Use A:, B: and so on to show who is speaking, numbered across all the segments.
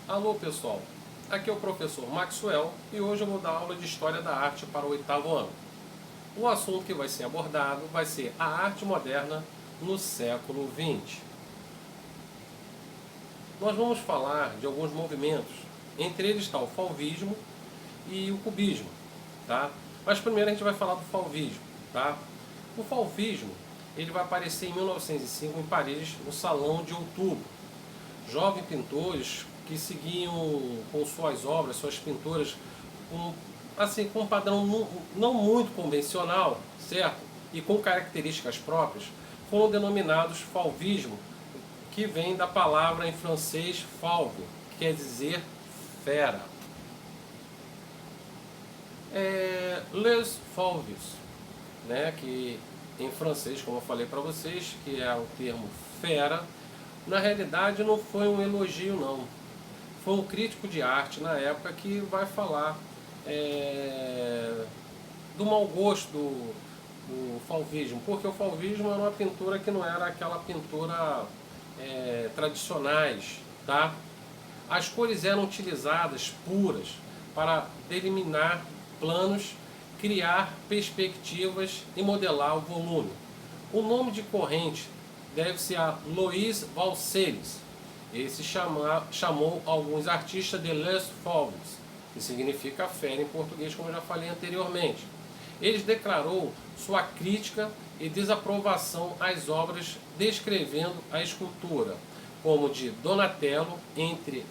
A: Alô pessoal, aqui é o professor Maxwell e hoje eu vou dar aula de História da Arte para o 8º ano. O assunto que vai ser abordado vai ser a arte moderna no século XX. Nós vamos falar de alguns movimentos, entre eles está o fauvismo e o cubismo, tá? Mas primeiro a gente vai falar do fauvismo, tá? O fauvismo ele vai aparecer em 1905 em Paris, no Salão de Outubro. Jovens pintores que seguiam com suas obras, suas pinturas, com um padrão não muito convencional, certo? E com características próprias, foram denominados fauvismo, que vem da palavra em francês fauve, que quer dizer fera. Les fauves, né, que em francês, como eu falei para vocês, que é o termo fera, na realidade não foi um elogio não. Foi um crítico de arte na época que vai falar do mau gosto do fauvismo, porque o fauvismo era uma pintura que não era aquela pintura tradicionais, tá? As cores eram utilizadas puras para delimitar planos, criar perspectivas e modelar o volume. O nome de corrente deve-se a Louis Valcéres. Esse chamou alguns artistas de Les Fauves, que significa fera em português, como eu já falei anteriormente. Ele declarou sua crítica e desaprovação às obras descrevendo a escultura, como de Donatello entre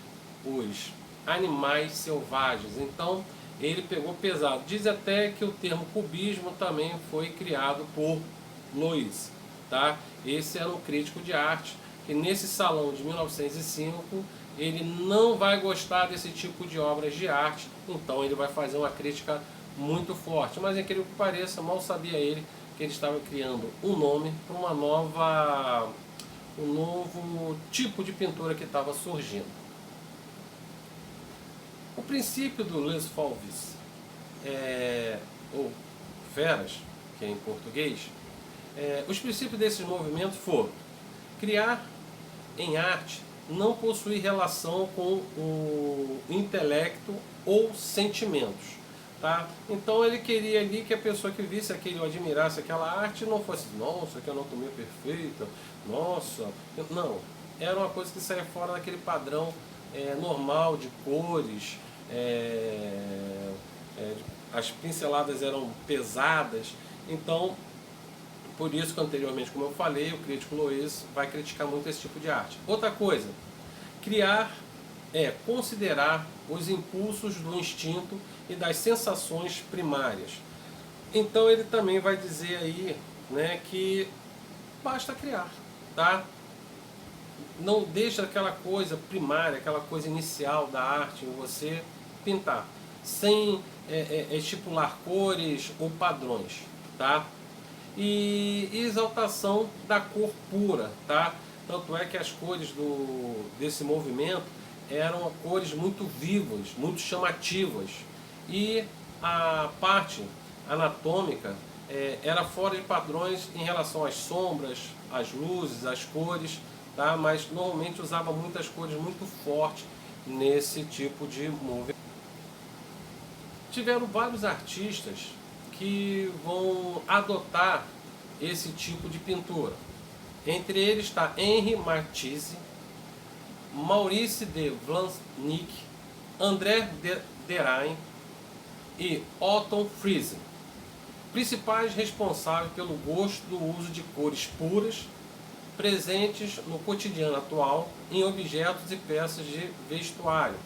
A: os animais selvagens. Então, ele pegou pesado. Diz até que o termo cubismo também foi criado por Louis. Tá? Esse era um crítico de arte que nesse salão de 1905 ele não vai gostar desse tipo de obras de arte, então ele vai fazer uma crítica muito forte. Mas incrível que pareça, mal sabia ele que ele estava criando um nome para um novo tipo de pintura que estava surgindo. O princípio do Les Fauves, ou feras, que é em português, os princípios desses movimentos foram criar em arte não possuir relação com o intelecto ou sentimentos. Tá? Então ele queria ali que a pessoa que visse aquele ou admirasse aquela arte não fosse, nossa, que anatomia perfeita, nossa, não. Era uma coisa que saía fora daquele padrão normal de cores, as pinceladas eram pesadas, então por isso que anteriormente, como eu falei, o crítico Louis vai criticar muito esse tipo de arte. Outra coisa, criar é considerar os impulsos do instinto e das sensações primárias. Então ele também vai dizer aí, né, que basta criar, tá? Não deixa aquela coisa primária, aquela coisa inicial da arte em você pintar, sem estipular cores ou padrões, tá? E exaltação da cor pura, tá? Tanto é que as cores desse movimento eram cores muito vivas, muito chamativas, e a parte anatômica era fora de padrões em relação às sombras, às luzes, às cores, tá? Mas normalmente usava muitas cores muito fortes nesse tipo de movimento. Tiveram vários artistas que vão adotar esse tipo de pintura. Entre eles está Henri Matisse, Maurice de Vlaminck, André Derain e Otto Friesen, principais responsáveis pelo gosto do uso de cores puras presentes no cotidiano atual em objetos e peças de vestuário.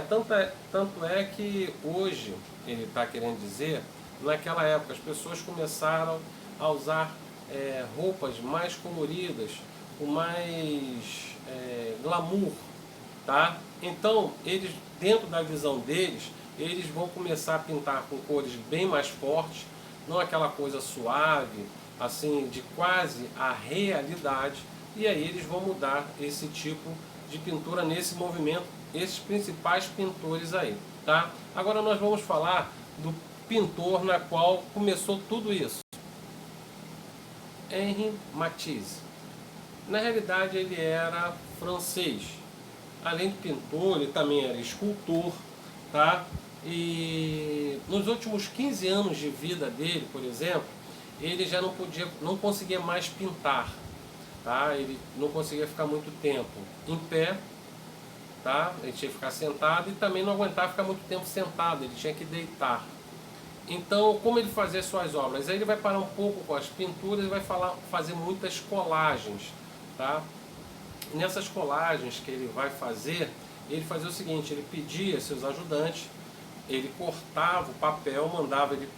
A: Tanto é que hoje, ele está querendo dizer, naquela época as pessoas começaram a usar roupas mais coloridas, com mais glamour, tá? Então eles, dentro da visão deles, eles vão começar a pintar com cores bem mais fortes, não aquela coisa suave, assim, de quase a realidade, e aí eles vão mudar esse tipo de pintura nesse movimento, esses principais pintores aí, tá? Agora nós vamos falar do pintor na qual começou tudo isso. Henri Matisse. Na realidade ele era francês, além de pintor, ele também era escultor, tá? E nos últimos 15 anos de vida dele, por exemplo, ele já não conseguia mais pintar, tá? Ele não conseguia ficar muito tempo em pé, tá? Ele tinha que ficar sentado e também não aguentava ficar muito tempo sentado, ele tinha que deitar. Então, como ele fazia suas obras? Aí ele vai parar um pouco com as pinturas e vai fazer muitas colagens, tá? E nessas colagens que ele vai fazer, ele fazia o seguinte: ele pedia seus ajudantes, ele cortava o papel, mandava eles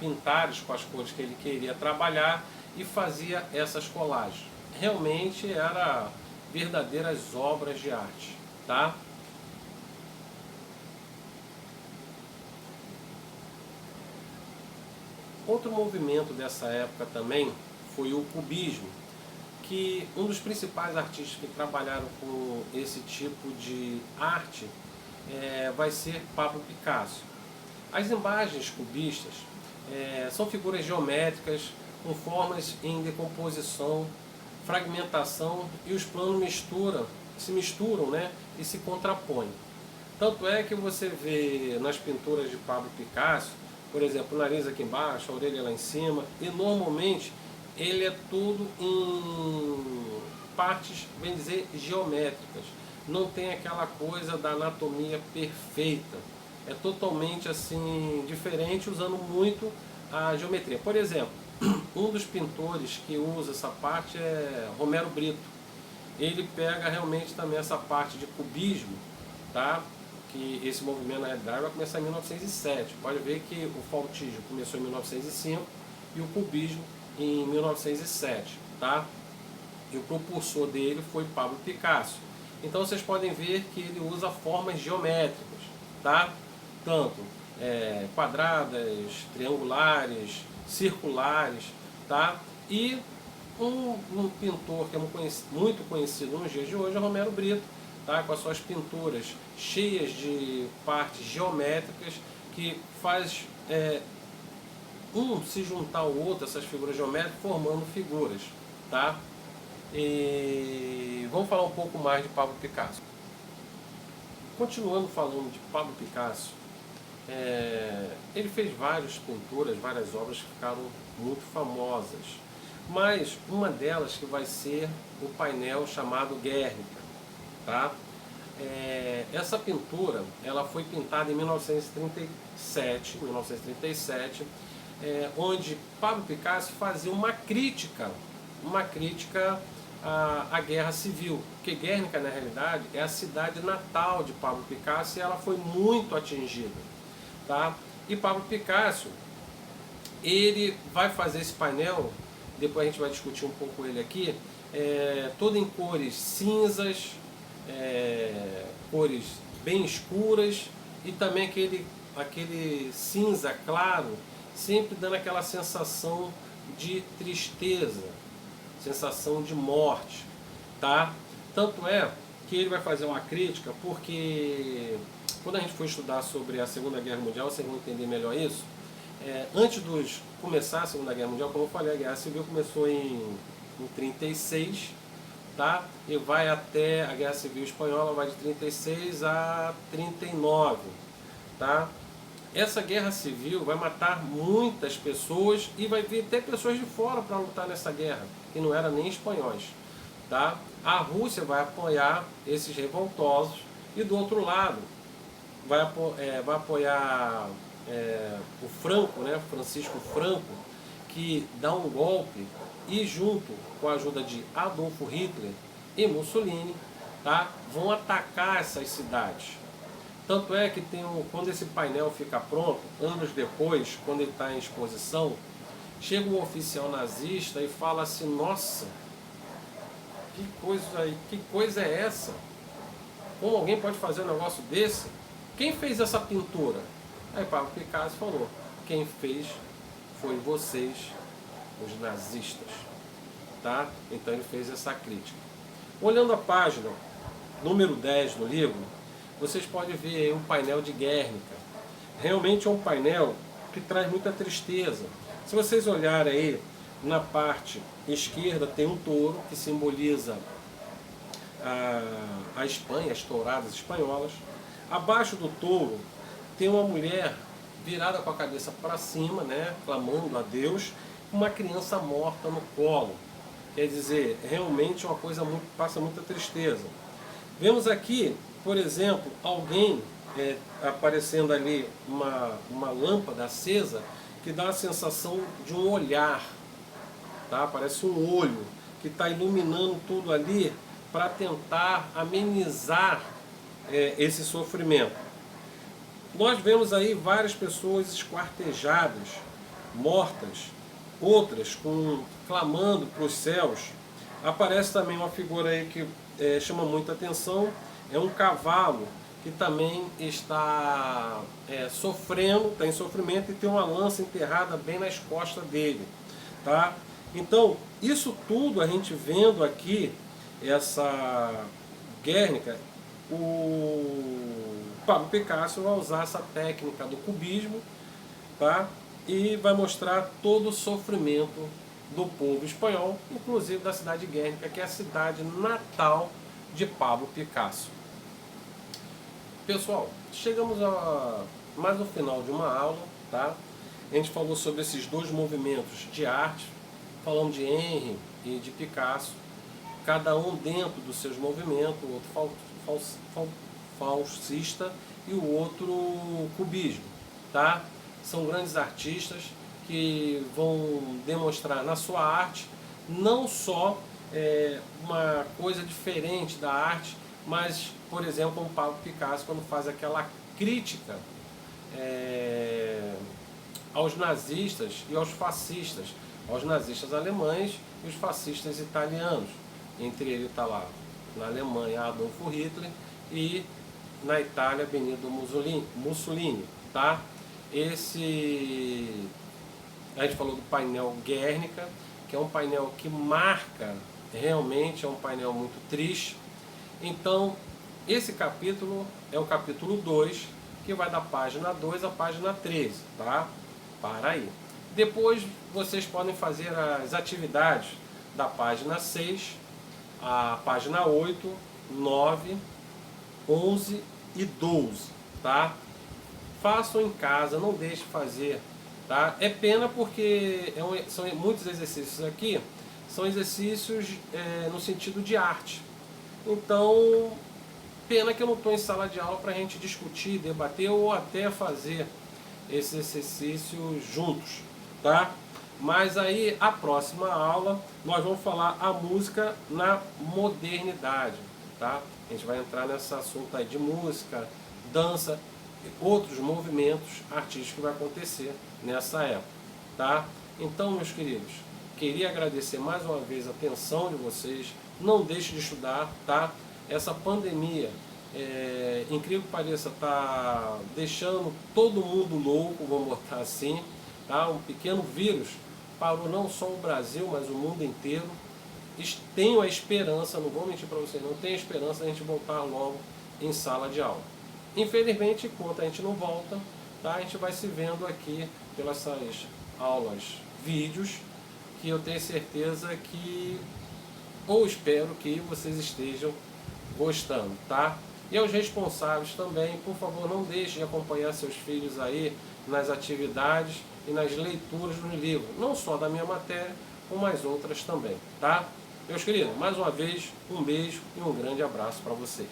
A: pintar com as cores que ele queria trabalhar e fazia essas colagens. Realmente eram verdadeiras obras de arte, tá? Outro movimento dessa época também foi o cubismo, que um dos principais artistas que trabalharam com esse tipo de arte vai ser Pablo Picasso. As imagens cubistas são figuras geométricas com formas em decomposição, fragmentação, e os planos se misturam, né, e se contrapõem. Tanto é que você vê nas pinturas de Pablo Picasso, por exemplo, o nariz aqui embaixo, a orelha lá em cima, e normalmente ele é tudo em partes, bem dizer, geométricas. Não tem aquela coisa da anatomia perfeita. É totalmente assim diferente, usando muito a geometria. Por exemplo, um dos pintores que usa essa parte é Romero Brito. Ele pega realmente também essa parte de cubismo, tá? Que esse movimento na realidade vai começar em 1907. Pode ver que o Fautismo começou em 1905 e o cubismo em 1907, tá? E o propulsor dele foi Pablo Picasso. Então vocês podem ver que ele usa formas geométricas, tá? Tanto quadradas, triangulares, circulares, tá? E um pintor que é muito conhecido nos dias de hoje é Romero Brito, tá? Com as suas pinturas cheias de partes geométricas que faz se juntar ao outro, essas figuras geométricas, formando figuras, tá? E vamos falar um pouco mais de Pablo Picasso. Continuando falando de Pablo Picasso, ele fez várias pinturas, várias obras que ficaram muito famosas, mas uma delas que vai ser o painel chamado Guernica, tá? Essa pintura ela foi pintada em 1937, onde Pablo Picasso fazia uma crítica à Guerra Civil, porque Guernica na realidade é a cidade natal de Pablo Picasso e ela foi muito atingida, tá? E Pablo Picasso, ele vai fazer esse painel, depois a gente vai discutir um pouco ele aqui, todo em cores cinzas, cores bem escuras e também aquele cinza claro, sempre dando aquela sensação de tristeza, sensação de morte, tá? Tanto é que ele vai fazer uma crítica, porque quando a gente for estudar sobre a Segunda Guerra Mundial, vocês vão entender melhor isso. Antes de começar a Segunda Guerra Mundial, como eu falei, a Guerra Civil começou em 36, tá? E vai até a Guerra Civil Espanhola, vai de 36 a 39, tá? Essa guerra civil vai matar muitas pessoas e vai vir até pessoas de fora para lutar nessa guerra, que não eram nem espanhóis, tá? A Rússia vai apoiar esses revoltosos e do outro lado vai apoiar o Franco, né? Francisco Franco, que dá um golpe e junto com a ajuda de Adolfo Hitler e Mussolini, tá? Vão atacar essas cidades. Tanto é que quando esse painel fica pronto, anos depois, quando ele está em exposição, chega um oficial nazista e fala assim: nossa, que coisa é essa? Como alguém pode fazer um negócio desse? Quem fez essa pintura? Aí Pablo Picasso falou: quem fez foi vocês, os nazistas, tá? Então ele fez essa crítica. Olhando a página número 10 do livro, vocês podem ver aí um painel de Guernica. Realmente é um painel que traz muita tristeza. Se vocês olharem aí, na parte esquerda tem um touro que simboliza a Espanha, as touradas espanholas. Abaixo do touro tem uma mulher virada com a cabeça para cima, né, clamando a Deus, uma criança morta no colo. Quer dizer, realmente é uma coisa muito, passa muita tristeza. Vemos aqui, por exemplo, alguém aparecendo ali, uma lâmpada acesa, que dá a sensação de um olhar, tá? Parece um olho que está iluminando tudo ali para tentar amenizar esse sofrimento. Nós vemos aí várias pessoas esquartejadas, mortas, outras clamando para os céus. Aparece também uma figura aí que chama muita atenção, é um cavalo que também está sofrendo, está em sofrimento e tem uma lança enterrada bem nas costas dele. Tá? Então, isso tudo a gente vendo aqui, essa Guernica, o Pablo Picasso vai usar essa técnica do cubismo, tá? E vai mostrar todo o sofrimento do povo espanhol, inclusive da cidade de Guernica, que é a cidade natal de Pablo Picasso. Pessoal, chegamos mais no final de uma aula, tá? A gente falou sobre esses dois movimentos de arte, falamos de Henry e de Picasso, cada um dentro dos seus movimentos, o outro falsista e o outro cubismo, tá? São grandes artistas que vão demonstrar na sua arte não só uma coisa diferente da arte, mas, por exemplo, o Pablo Picasso, quando faz aquela crítica aos nazistas e aos fascistas, aos nazistas alemães e os fascistas italianos. Entre ele está lá, na Alemanha, Adolfo Hitler, e na Itália, Benito Mussolini, tá? A gente falou do painel Guernica, que é um painel que marca, realmente é um painel muito triste. Então, esse capítulo é o capítulo 2, que vai da página 2 à página 13, tá? Para aí. Depois, vocês podem fazer as atividades da página 6, a página 8, 9, 11 e 12, tá? Façam em casa, não deixe fazer, tá? É pena porque são muitos exercícios aqui, são exercícios no sentido de arte. Então, pena que eu não estou em sala de aula para a gente discutir, debater ou até fazer esses exercícios juntos, tá? Mas aí, a próxima aula, nós vamos falar a música na modernidade, tá? A gente vai entrar nesse assunto aí de música, dança, outros movimentos artísticos que vai acontecer nessa época, tá? Então, meus queridos, queria agradecer mais uma vez a atenção de vocês. Não deixe de estudar, tá? Essa pandemia, incrível que pareça, tá deixando todo mundo louco, vamos botar assim, tá? Um pequeno vírus parou não só o Brasil, mas o mundo inteiro. Tenho a esperança, não vou mentir para vocês, não tenho a esperança de a gente voltar logo em sala de aula. Infelizmente, enquanto a gente não volta, tá? A gente vai se vendo aqui pelas aulas, vídeos, que eu tenho certeza que, ou espero que vocês estejam gostando, tá? E aos responsáveis também, por favor, não deixem de acompanhar seus filhos aí nas atividades e nas leituras do livro, não só da minha matéria, como as outras também, tá? Meus queridos, mais uma vez, um beijo e um grande abraço para vocês.